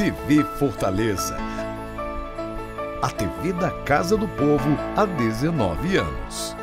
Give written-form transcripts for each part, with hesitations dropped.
TV Fortaleza, a TV da Casa do Povo há 19 anos.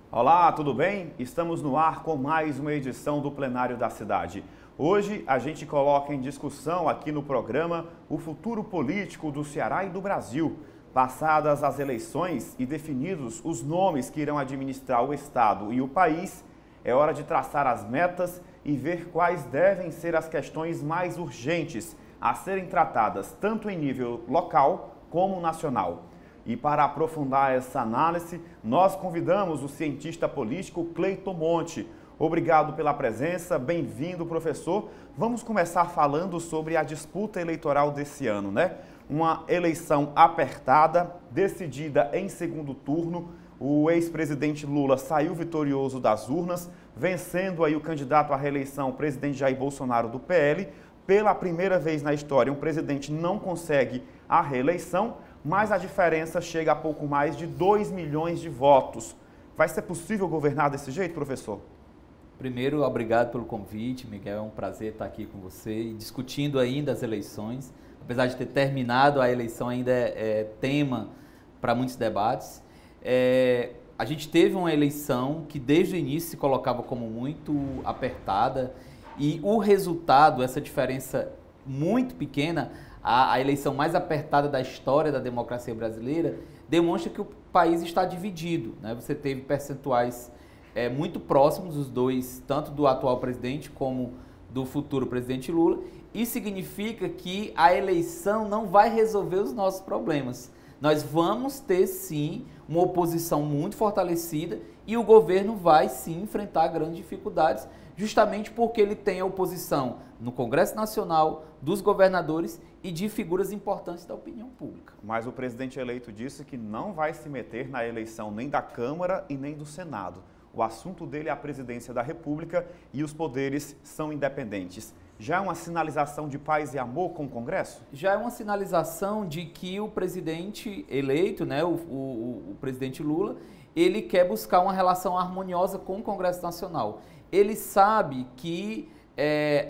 Olá, tudo bem? Estamos no ar com mais uma edição do Plenário da Cidade. Hoje a gente coloca em discussão aqui no programa o futuro político do Ceará e do Brasil. Passadas as eleições e definidos os nomes que irão administrar o Estado e o país, é hora de traçar as metas e ver quais devem ser as questões mais urgentes a serem tratadas tanto em nível local como nacional. E para aprofundar essa análise, nós convidamos o cientista político Cleiton Monte. Obrigado pela presença, bem-vindo, professor. Vamos começar falando sobre a disputa eleitoral desse ano, né? Uma eleição apertada, decidida em segundo turno. O ex-presidente Lula saiu vitorioso das urnas, vencendo aí o candidato à reeleição, o presidente Jair Bolsonaro do PL. Pela primeira vez na história, um presidente não consegue a reeleição, mas a diferença chega a pouco mais de 2 milhões de votos. Vai ser possível governar desse jeito, professor? Primeiro, obrigado pelo convite, Miguel. É um prazer estar aqui com você e discutindo ainda as eleições. Apesar de ter terminado a eleição, ainda é tema para muitos debates. A gente teve uma eleição que desde o início se colocava como muito apertada e o resultado, essa diferença muito pequena, a eleição mais apertada da história da democracia brasileira, demonstra que o país está dividido, né? Você teve percentuais muito próximos, os dois, tanto do atual presidente como do futuro presidente Lula. Isso significa que a eleição não vai resolver os nossos problemas. Nós vamos ter, sim, uma oposição muito fortalecida e o governo vai, sim, enfrentar grandes dificuldades, justamente porque ele tem a oposição no Congresso Nacional, dos governadores e de figuras importantes da opinião pública. Mas o presidente eleito disse que não vai se meter na eleição nem da Câmara e nem do Senado. O assunto dele é a presidência da República e os poderes são independentes. Já é uma sinalização de paz e amor com o Congresso? Já é uma sinalização de que o presidente eleito, né, o presidente Lula, ele quer buscar uma relação harmoniosa com o Congresso Nacional. Ele sabe que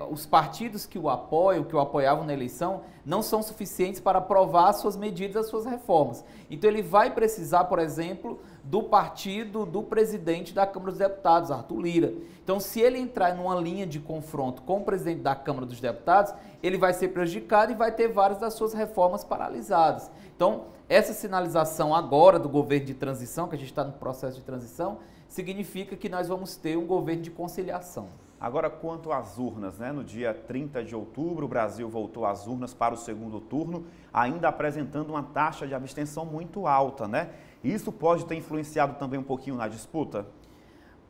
os partidos que o apoiam, que o apoiavam na eleição, não são suficientes para aprovar as suas medidas, as suas reformas. Então ele vai precisar, por exemplo, do partido do presidente da Câmara dos Deputados, Arthur Lira. Então, se ele entrar numa linha de confronto com o presidente da Câmara dos Deputados, ele vai ser prejudicado e vai ter várias das suas reformas paralisadas. Então, essa sinalização agora do governo de transição, que a gente está no processo de transição, significa que nós vamos ter um governo de conciliação. Agora, quanto às urnas, né? No dia 30 de outubro, o Brasil voltou às urnas para o segundo turno, ainda apresentando uma taxa de abstenção muito alta, né? Isso pode ter influenciado também um pouquinho na disputa?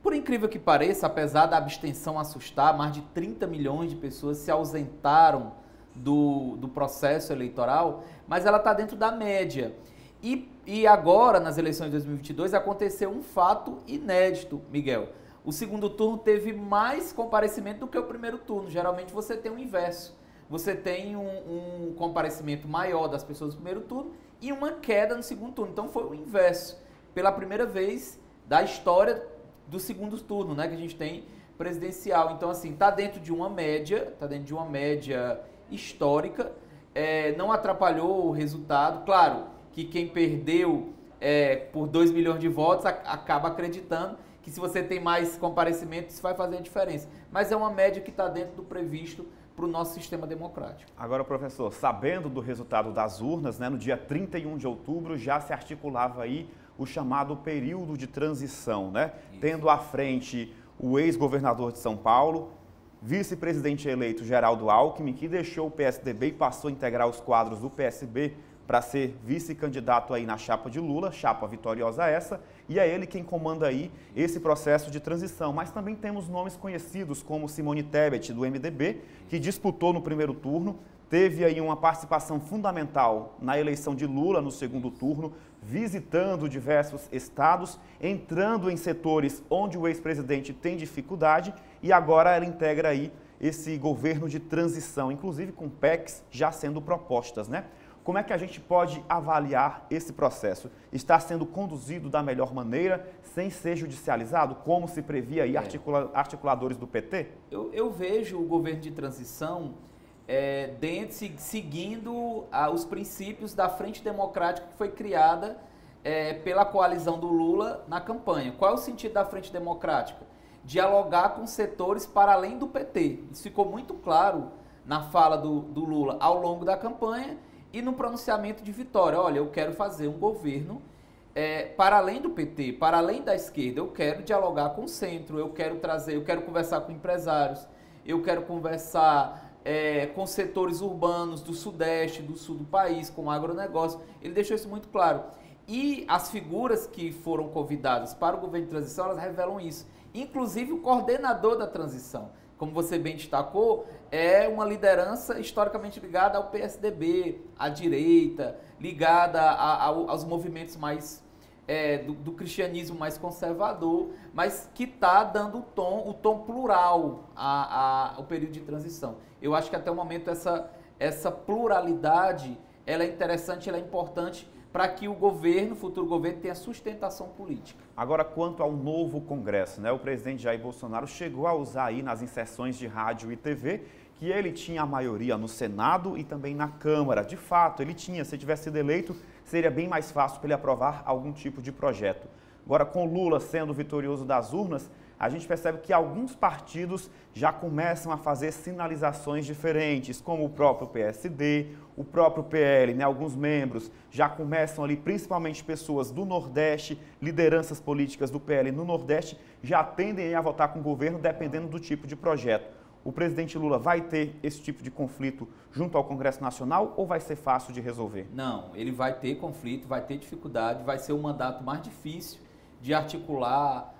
Por incrível que pareça, apesar da abstenção assustar, mais de 30 milhões de pessoas se ausentaram do processo eleitoral, mas ela está dentro da média. E agora, nas eleições de 2022, aconteceu um fato inédito, Miguel. O segundo turno teve mais comparecimento do que o primeiro turno. Geralmente você tem o inverso. Você tem um comparecimento maior das pessoas no primeiro turno e uma queda no segundo turno. Então foi o inverso. Pela primeira vez da história do segundo turno, né, que a gente tem presidencial. Então, assim, está dentro de uma média, histórica, não atrapalhou o resultado. Claro que quem perdeu por 2 milhões de votos acaba acreditando que se você tem mais comparecimento, isso vai fazer a diferença. Mas é uma média que está dentro do previsto para o nosso sistema democrático. Agora, professor, sabendo do resultado das urnas, né, no dia 31 de outubro já se articulava aí o chamado período de transição, né? Tendo à frente o ex-governador de São Paulo, vice-presidente eleito Geraldo Alckmin, que deixou o PSDB e passou a integrar os quadros do PSB para ser vice-candidato aí na chapa de Lula, chapa vitoriosa essa, e é ele quem comanda aí esse processo de transição. Mas também temos nomes conhecidos como Simone Tebet, do MDB, que disputou no primeiro turno, teve aí uma participação fundamental na eleição de Lula no segundo turno, visitando diversos estados, entrando em setores onde o ex-presidente tem dificuldade e agora ela integra aí esse governo de transição, inclusive com PECs já sendo propostas, né? Como é que a gente pode avaliar esse processo? Está sendo conduzido da melhor maneira, sem ser judicializado, como se previa aí articuladores do PT? Eu vejo o governo de transição seguindo os princípios da Frente Democrática que foi criada pela coalizão do Lula na campanha. Qual é o sentido da Frente Democrática? Dialogar com setores para além do PT. Isso ficou muito claro na fala do Lula ao longo da campanha e no pronunciamento de vitória. Olha, eu quero fazer um governo para além do PT, para além da esquerda. Eu quero dialogar com o centro, eu quero conversar com empresários, eu quero conversar com setores urbanos do Sudeste, do Sul do país, com o agronegócio. Ele deixou isso muito claro. E as figuras que foram convidadas para o governo de transição, elas revelam isso. Inclusive o coordenador da transição, como você bem destacou, é uma liderança historicamente ligada ao PSDB, à direita, ligada aos movimentos mais do cristianismo mais conservador, mas que está dando o tom plural ao período de transição. Eu acho que até o momento essa pluralidade ela é interessante, ela é importante para que o futuro governo tenha sustentação política. Agora, quanto ao novo Congresso, né? O presidente Jair Bolsonaro chegou a usar aí nas inserções de rádio e TV que ele tinha a maioria no Senado e também na Câmara. De fato, ele tinha, se tivesse sido eleito, seria bem mais fácil para ele aprovar algum tipo de projeto. Agora, com Lula sendo vitorioso das urnas, a gente percebe que alguns partidos já começam a fazer sinalizações diferentes, como o próprio PSD, o próprio PL, né? Alguns membros já começam ali, principalmente pessoas do Nordeste, lideranças políticas do PL no Nordeste, já tendem a votar com o governo dependendo do tipo de projeto. O presidente Lula vai ter esse tipo de conflito junto ao Congresso Nacional ou vai ser fácil de resolver? Não, ele vai ter conflito, vai ter dificuldade, vai ser o mandato mais difícil de articular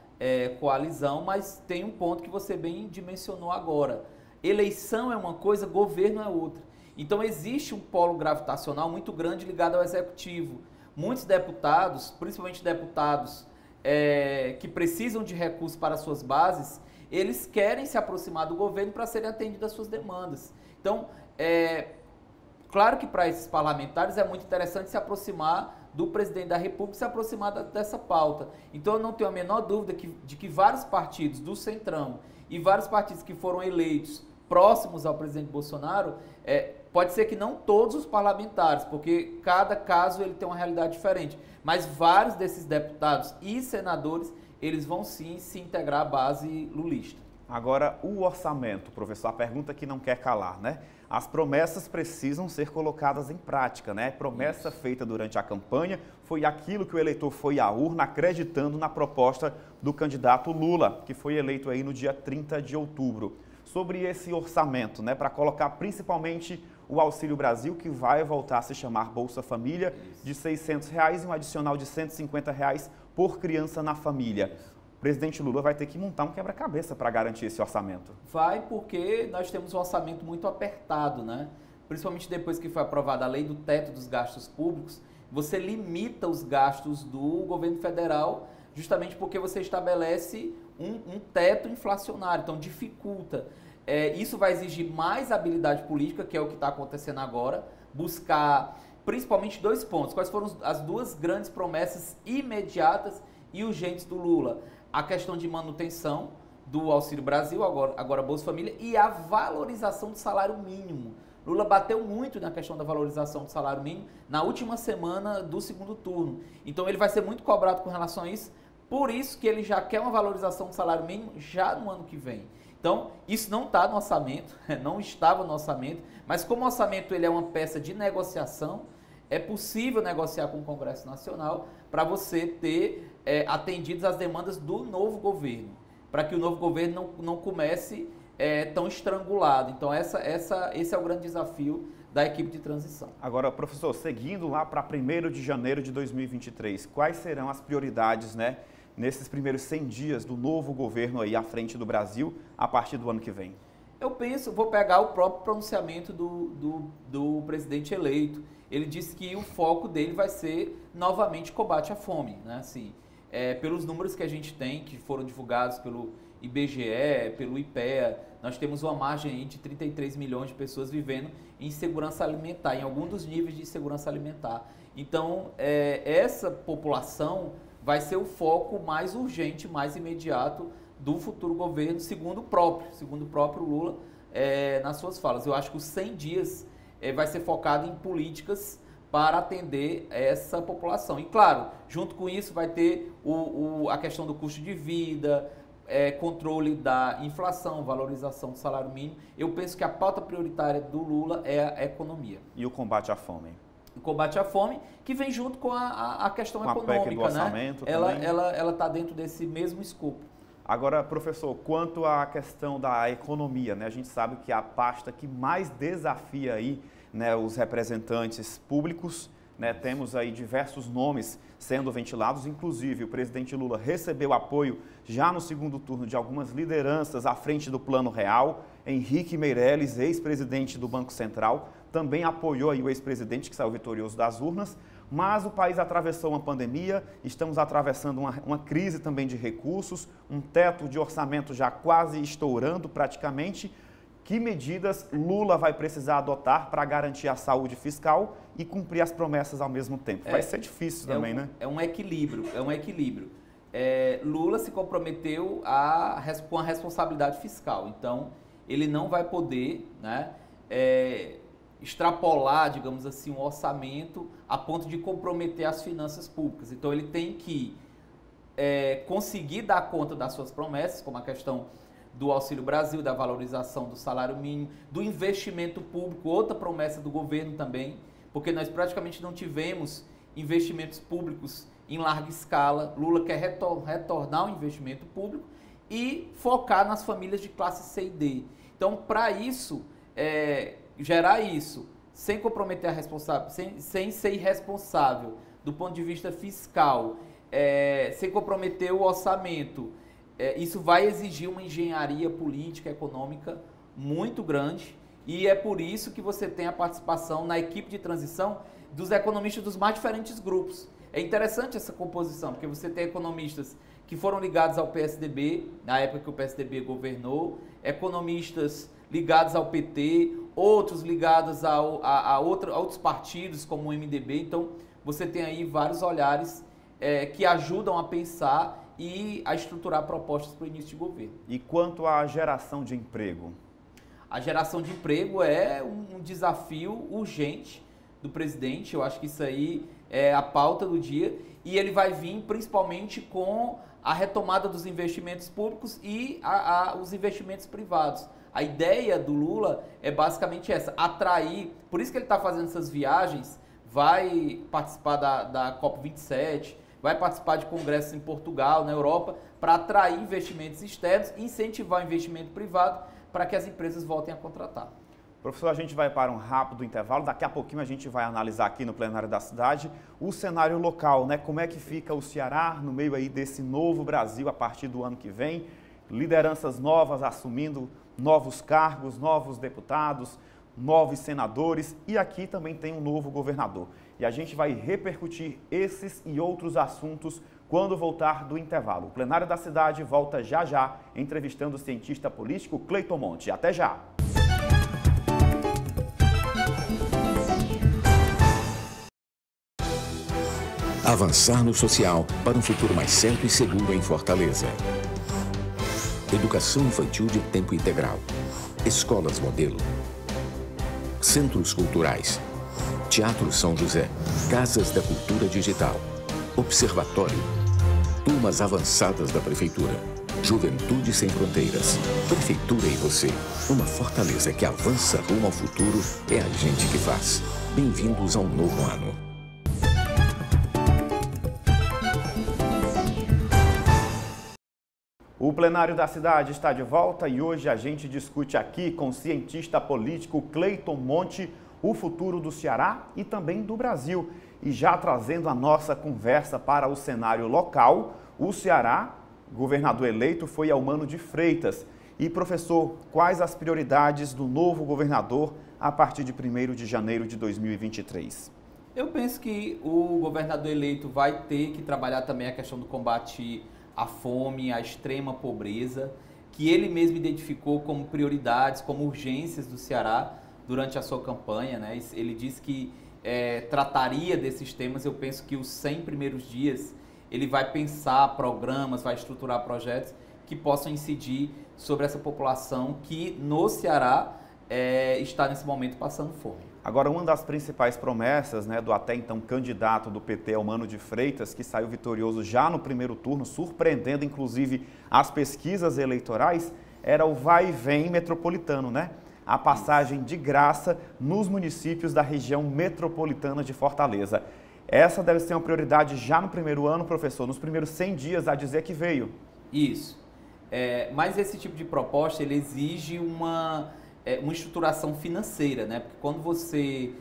coalizão, mas tem um ponto que você bem dimensionou agora. Eleição é uma coisa, governo é outra. Então existe um polo gravitacional muito grande ligado ao executivo. Muitos deputados, principalmente deputados que precisam de recursos para suas bases, eles querem se aproximar do governo para serem atendidas as suas demandas. Então, claro que para esses parlamentares é muito interessante se aproximar do presidente da República, se aproximar dessa pauta. Então eu não tenho a menor dúvida de que vários partidos do Centrão e vários partidos que foram eleitos próximos ao presidente Bolsonaro, pode ser que não todos os parlamentares, porque cada caso ele tem uma realidade diferente, mas vários desses deputados e senadores, eles vão sim se integrar à base lulista. Agora, o orçamento, professor, a pergunta que não quer calar, né? As promessas precisam ser colocadas em prática, né? Promessa feita durante a campanha foi aquilo que o eleitor foi à urna acreditando na proposta do candidato Lula, que foi eleito aí no dia 30 de outubro. Sobre esse orçamento, né? Para colocar principalmente o Auxílio Brasil, que vai voltar a se chamar Bolsa Família, de R$ 600 e um adicional de R$ 150 por criança na família. O presidente Lula vai ter que montar um quebra-cabeça para garantir esse orçamento. Vai, porque nós temos um orçamento muito apertado, né? Principalmente depois que foi aprovada a lei do teto dos gastos públicos, você limita os gastos do governo federal justamente porque você estabelece um teto inflacionário, então dificulta. Isso vai exigir mais habilidade política, que é o que está acontecendo agora, buscar principalmente dois pontos. Quais foram as duas grandes promessas imediatas e urgentes do Lula? A questão de manutenção do Auxílio Brasil, agora Bolsa Família, e a valorização do salário mínimo. Lula bateu muito na questão da valorização do salário mínimo na última semana do segundo turno. Então ele vai ser muito cobrado com relação a isso, por isso que ele já quer uma valorização do salário mínimo já no ano que vem. Então isso não está no orçamento, não estava no orçamento, mas como o orçamento ele é uma peça de negociação, é possível negociar com o Congresso Nacional para você ter atendidas as demandas do novo governo, para que o novo governo não comece tão estrangulado. Então esse é o grande desafio da equipe de transição. Agora, professor, seguindo lá para 1º de janeiro de 2023, quais serão as prioridades, né, nesses primeiros 100 dias do novo governo aí à frente do Brasil a partir do ano que vem? Eu vou pegar o próprio pronunciamento do presidente eleito. ele disse que o foco dele vai ser novamente combate à fome, né? Assim, pelos números que a gente tem, que foram divulgados pelo IBGE, pelo IPEA, nós temos uma margem aí de 33 milhões de pessoas vivendo em insegurança alimentar, em algum dos níveis de insegurança alimentar. Então, essa população vai ser o foco mais urgente, mais imediato do futuro governo, segundo o próprio Lula, nas suas falas. Eu acho que os 100 dias vai ser focado em políticas para atender essa população. E claro, junto com isso vai ter a questão do custo de vida, controle da inflação, valorização do salário mínimo. Eu penso que a pauta prioritária do Lula é a economia. E o combate à fome? O combate à fome, que vem junto com a questão com econômica, a PEC do orçamento, né? Ela está dentro desse mesmo escopo. Agora, professor, quanto à questão da economia, né? A gente sabe que a pasta que mais desafia aí, né, os representantes públicos, né? Temos aí diversos nomes sendo ventilados, inclusive o presidente Lula recebeu apoio já no segundo turno de algumas lideranças à frente do Plano Real. Henrique Meirelles, ex-presidente do Banco Central, também apoiou aí o ex-presidente que saiu vitorioso das urnas, mas o país atravessou uma pandemia, estamos atravessando uma crise também de recursos, um teto de orçamento já quase estourando praticamente. Que medidas Lula vai precisar adotar para garantir a saúde fiscal e cumprir as promessas ao mesmo tempo? Vai ser difícil também, né? É um equilíbrio. Lula se comprometeu com a responsabilidade fiscal, então ele não vai poder, né, extrapolar, digamos assim, um orçamento a ponto de comprometer as finanças públicas. Então ele tem que conseguir dar conta das suas promessas, como a questão do Auxílio Brasil, da valorização do salário mínimo, do investimento público, outra promessa do governo também, porque nós praticamente não tivemos investimentos públicos em larga escala. Lula quer retornar o investimento público e focar nas famílias de classe C e D. Então, para isso, gerar isso, sem comprometer a responsabilidade, sem ser irresponsável do ponto de vista fiscal, sem comprometer o orçamento, isso vai exigir uma engenharia política, econômica muito grande, e é por isso que você tem a participação na equipe de transição dos economistas dos mais diferentes grupos. É interessante essa composição, porque você tem economistas que foram ligados ao PSDB, na época que o PSDB governou, economistas ligados ao PT, outros ligados a outros partidos, como o MDB. Então, você tem aí vários olhares que ajudam a pensar e a estruturar propostas para o início de governo. E quanto à geração de emprego? A geração de emprego é um desafio urgente do presidente. Eu acho que isso aí é a pauta do dia, e ele vai vir principalmente com a retomada dos investimentos públicos e os investimentos privados. A ideia do Lula é basicamente essa, atrair, por isso que ele está fazendo essas viagens, vai participar da COP27, vai participar de congressos em Portugal, na Europa, para atrair investimentos externos e incentivar o investimento privado para que as empresas voltem a contratar. Professor, a gente vai para um rápido intervalo, daqui a pouquinho a gente vai analisar aqui no plenário da cidade o cenário local, né? Como é que fica o Ceará no meio aí desse novo Brasil a partir do ano que vem, lideranças novas assumindo novos cargos, novos deputados, novos senadores, e aqui também tem um novo governador. E a gente vai repercutir esses e outros assuntos quando voltar do intervalo. O plenário da cidade volta já já, entrevistando o cientista político Cleiton Monte. Até já! Avançar no social para um futuro mais certo e seguro em Fortaleza. Educação infantil de tempo integral. Escolas modelo. Centros culturais. Teatro São José. Casas da Cultura Digital. Observatório. Turmas avançadas da Prefeitura. Juventude Sem Fronteiras. Prefeitura e você. Uma Fortaleza que avança rumo ao futuro é a gente que faz. Bem-vindos ao novo ano. O plenário da cidade está de volta e hoje a gente discute aqui com o cientista político Cleiton Monte o futuro do Ceará e também do Brasil. E já trazendo a nossa conversa para o cenário local, o Ceará, governador eleito, foi Eumano de Freitas. E, professor, quais as prioridades do novo governador a partir de 1º de janeiro de 2023? Eu penso que o governador eleito vai ter que trabalhar também a questão do combate à fome, à extrema pobreza, que ele mesmo identificou como prioridades, como urgências do Ceará durante a sua campanha, né? Ele disse que trataria desses temas. Eu penso que os 100 primeiros dias ele vai pensar programas, vai estruturar projetos que possam incidir sobre essa população que no Ceará está nesse momento passando fome. Agora, uma das principais promessas, né, do até então candidato do PT, Eumano de Freitas, que saiu vitorioso já no primeiro turno, surpreendendo inclusive as pesquisas eleitorais, era o vai e vem metropolitano, né? A passagem de graça nos municípios da região metropolitana de Fortaleza. Essa deve ser uma prioridade já no primeiro ano, professor, nos primeiros 100 dias a dizer que veio. Isso. Mas esse tipo de proposta, ele exige uma estruturação financeira, né? Porque quando você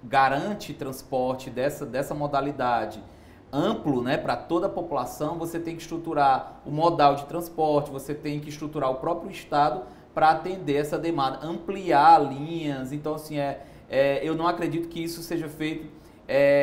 garante transporte dessa modalidade amplo, né, para toda a população, você tem que estruturar o modal de transporte, você tem que estruturar o próprio estado para atender essa demanda, ampliar linhas. Então, assim, eu não acredito que isso seja feito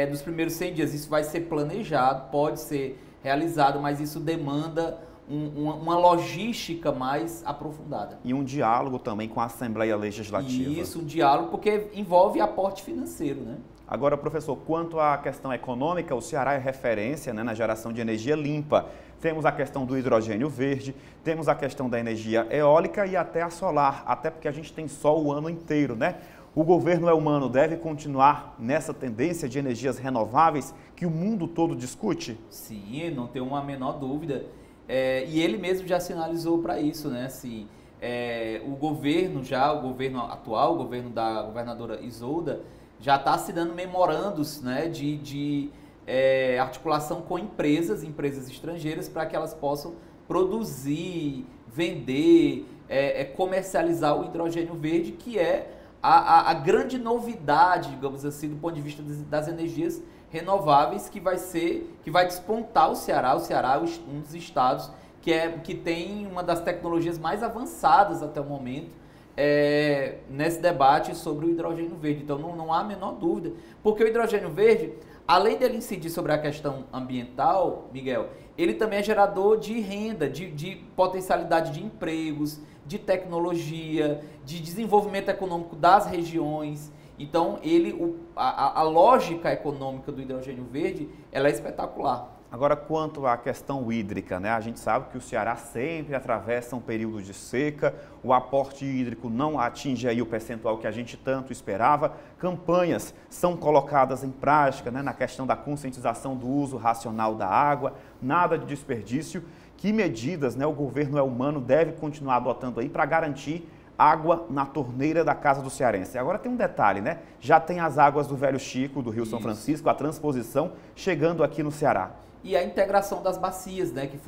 nos primeiros 100 dias. Isso vai ser planejado, pode ser realizado, mas isso demanda uma logística mais aprofundada. E um diálogo também com a Assembleia Legislativa. Isso, um diálogo, porque envolve aporte financeiro, né? Agora, professor, quanto à questão econômica, o Ceará é referência, né, na geração de energia limpa. Temos a questão do hidrogênio verde, temos a questão da energia eólica e até a solar, até porque a gente tem sol o ano inteiro, né? O governo Eumano deve continuar nessa tendência de energias renováveis que o mundo todo discute? Sim, não tem uma menor dúvida. E ele mesmo já sinalizou para isso, né? Assim, o governo atual, o governo da governadora Isolda, já está assinando memorandos, né, de articulação com empresas estrangeiras, para que elas possam produzir, vender, comercializar o hidrogênio verde, que é a grande novidade, digamos assim, do ponto de vista das energias renováveis, que vai despontar o Ceará. O Ceará é um dos estados que tem uma das tecnologias mais avançadas até o momento nesse debate sobre o hidrogênio verde. Então não há a menor dúvida, porque o hidrogênio verde, além dele incidir sobre a questão ambiental, Miguel, ele também é gerador de renda, de potencialidade de empregos, de tecnologia, de desenvolvimento econômico das regiões. Então, a lógica econômica do hidrogênio verde, ela é espetacular. Agora, quanto à questão hídrica, né? A gente sabe que o Ceará sempre atravessa um período de seca, o aporte hídrico não atinge aí o percentual que a gente tanto esperava. Campanhas são colocadas em prática, né, na questão da conscientização do uso racional da água, nada de desperdício. Que medidas, né, o governo Eumano deve continuar adotando aí para garantir água na torneira da casa do cearense? Agora tem um detalhe, né? Já tem as águas do Velho Chico, do Rio São Francisco, a transposição chegando aqui no Ceará. E a integração das bacias, né, que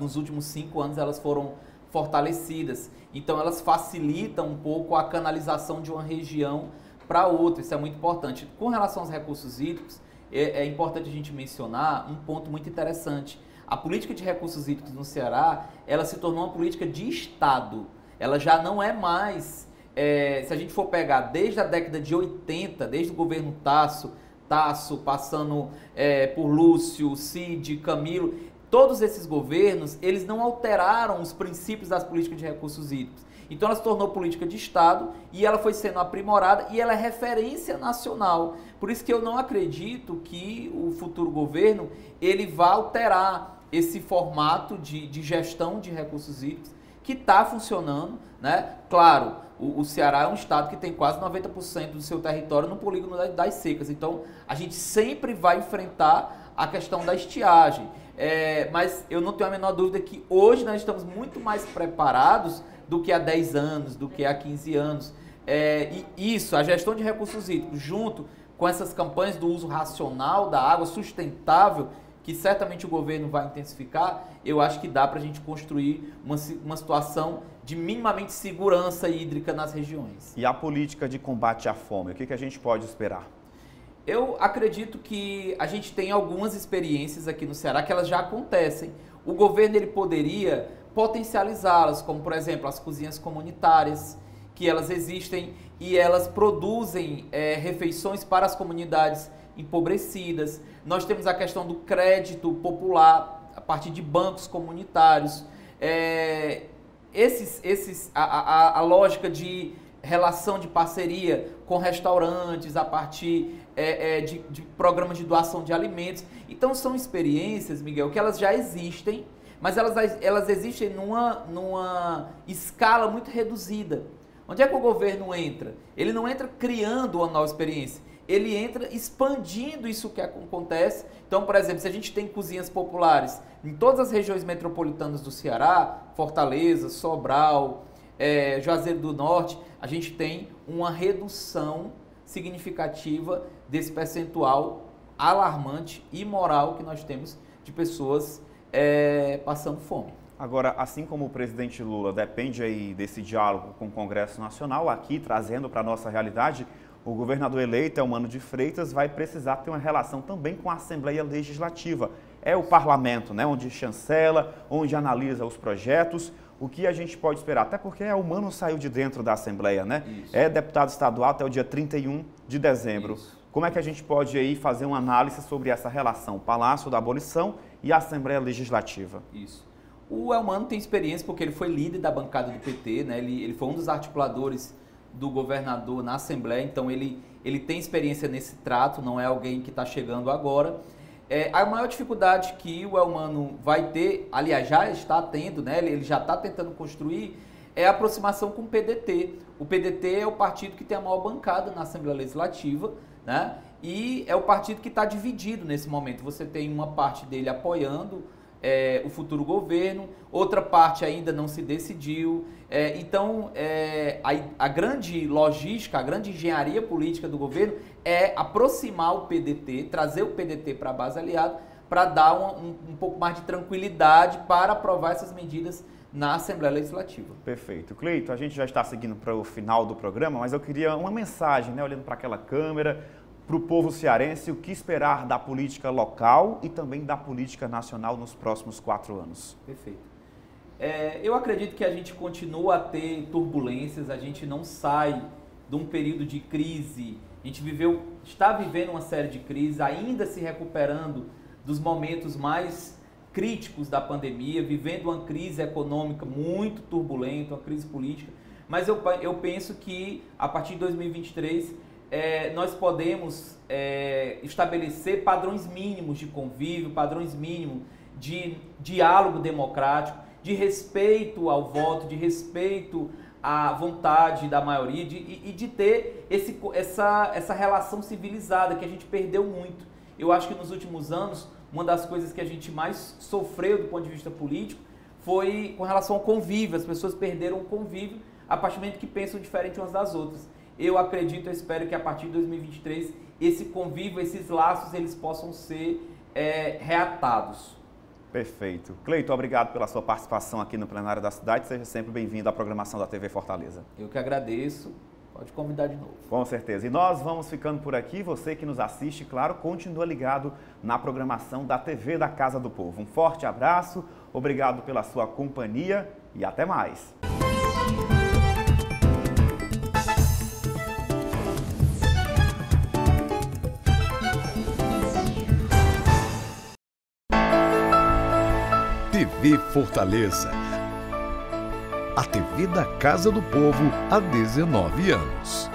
nos últimos 5 anos elas foram fortalecidas. Então elas facilitam um pouco a canalização de uma região para outra. Isso é muito importante. Com relação aos recursos hídricos, é importante a gente mencionar um ponto muito interessante. A política de recursos hídricos no Ceará, ela se tornou uma política de Estado. Ela já não é mais, se a gente for pegar desde a década de 80, desde o governo Tasso, passando por Lúcio, Cid, Camilo, todos esses governos, eles não alteraram os princípios das políticas de recursos hídricos. Então ela se tornou política de Estado e ela foi sendo aprimorada e ela é referência nacional. Por isso que eu não acredito que o futuro governo ele vá alterar esse formato de gestão de recursos hídricos que está funcionando, né? Claro, o Ceará é um estado que tem quase 90% do seu território no polígono das secas. Então, a gente sempre vai enfrentar a questão da estiagem. Mas eu não tenho a menor dúvida que hoje nós estamos muito mais preparados do que há 10 anos, do que há 15 anos. E isso, a gestão de recursos hídricos, junto com essas campanhas do uso racional da água sustentável, que certamente o governo vai intensificar, eu acho que dá para a gente construir uma situação de minimamente segurança hídrica nas regiões. E a política de combate à fome, o que a gente pode esperar? Eu acredito que a gente tem algumas experiências aqui no Ceará que elas já acontecem. O governo ele poderia potencializá-las, como por exemplo as cozinhas comunitárias, que elas existem e elas produzem refeições para as comunidades empobrecidas. Nós temos a questão do crédito popular a partir de bancos comunitários. A lógica de relação de parceria com restaurantes a partir de programas de doação de alimentos. Então são experiências, Miguel, que elas já existem, mas elas existem numa escala muito reduzida. Onde é que o governo entra? Ele não entra criando uma nova experiência, ele entra expandindo isso que acontece. Então, por exemplo, se a gente tem cozinhas populares em todas as regiões metropolitanas do Ceará, Fortaleza, Sobral, Juazeiro do Norte, a gente tem uma redução significativa desse percentual alarmante e imoral que nós temos de pessoas passando fome. Agora, assim como o presidente Lula depende aí desse diálogo com o Congresso Nacional, aqui trazendo para a nossa realidade, o governador eleito, Eumano de Freitas, vai precisar ter uma relação também com a Assembleia Legislativa. É o parlamento, né, onde chancela, onde analisa os projetos. O que a gente pode esperar? Até porque Eumano saiu de dentro da Assembleia, né? Isso. É deputado estadual até o dia 31 de dezembro. Isso. Como é que a gente pode aí fazer uma análise sobre essa relação, Palácio da Abolição e Assembleia Legislativa? Isso. O Eumano tem experiência porque ele foi líder da bancada do PT, né? Ele foi um dos articuladores do governador na Assembleia, então ele tem experiência nesse trato, não é alguém que está chegando agora. A maior dificuldade que o Eumano vai ter, aliás, já está tendo, né? Ele já está tentando construir, é a aproximação com o PDT. O PDT é o partido que tem a maior bancada na Assembleia Legislativa, né? E é o partido que está dividido nesse momento. Você tem uma parte dele apoiando o futuro governo, outra parte ainda não se decidiu. Então, a grande logística, a grande engenharia política do governo é aproximar o PDT, trazer o PDT para a base aliada, para dar um pouco mais de tranquilidade para aprovar essas medidas na Assembleia Legislativa. Perfeito. Cleito, a gente já está seguindo para o final do programa, mas eu queria uma mensagem, né, olhando para aquela câmera, para o povo cearense, o que esperar da política local e também da política nacional nos próximos 4 anos. Perfeito. Eu acredito que a gente continua a ter turbulências, a gente não sai de um período de crise, a gente está vivendo uma série de crises, ainda se recuperando dos momentos mais críticos da pandemia, vivendo uma crise econômica muito turbulenta, uma crise política, mas eu penso que a partir de 2023 nós podemos estabelecer padrões mínimos de convívio, padrões mínimos de diálogo democrático, de respeito ao voto, de respeito à vontade da maioria e de ter essa relação civilizada que a gente perdeu muito. Eu acho que nos últimos anos, uma das coisas que a gente mais sofreu do ponto de vista político foi com relação ao convívio. As pessoas perderam o convívio a partir do momento que pensam diferente umas das outras. Eu acredito, eu espero que a partir de 2023 esse convívio, esses laços, eles possam ser reatados. Perfeito. Cleito, obrigado pela sua participação aqui no Plenário da Cidade. Seja sempre bem-vindo à programação da TV Fortaleza. Eu que agradeço. Pode convidar de novo. Com certeza. E nós vamos ficando por aqui. Você que nos assiste, claro, continua ligado na programação da TV da Casa do Povo. Um forte abraço, obrigado pela sua companhia e até mais. TV Fortaleza, a TV da Casa do Povo há 19 anos.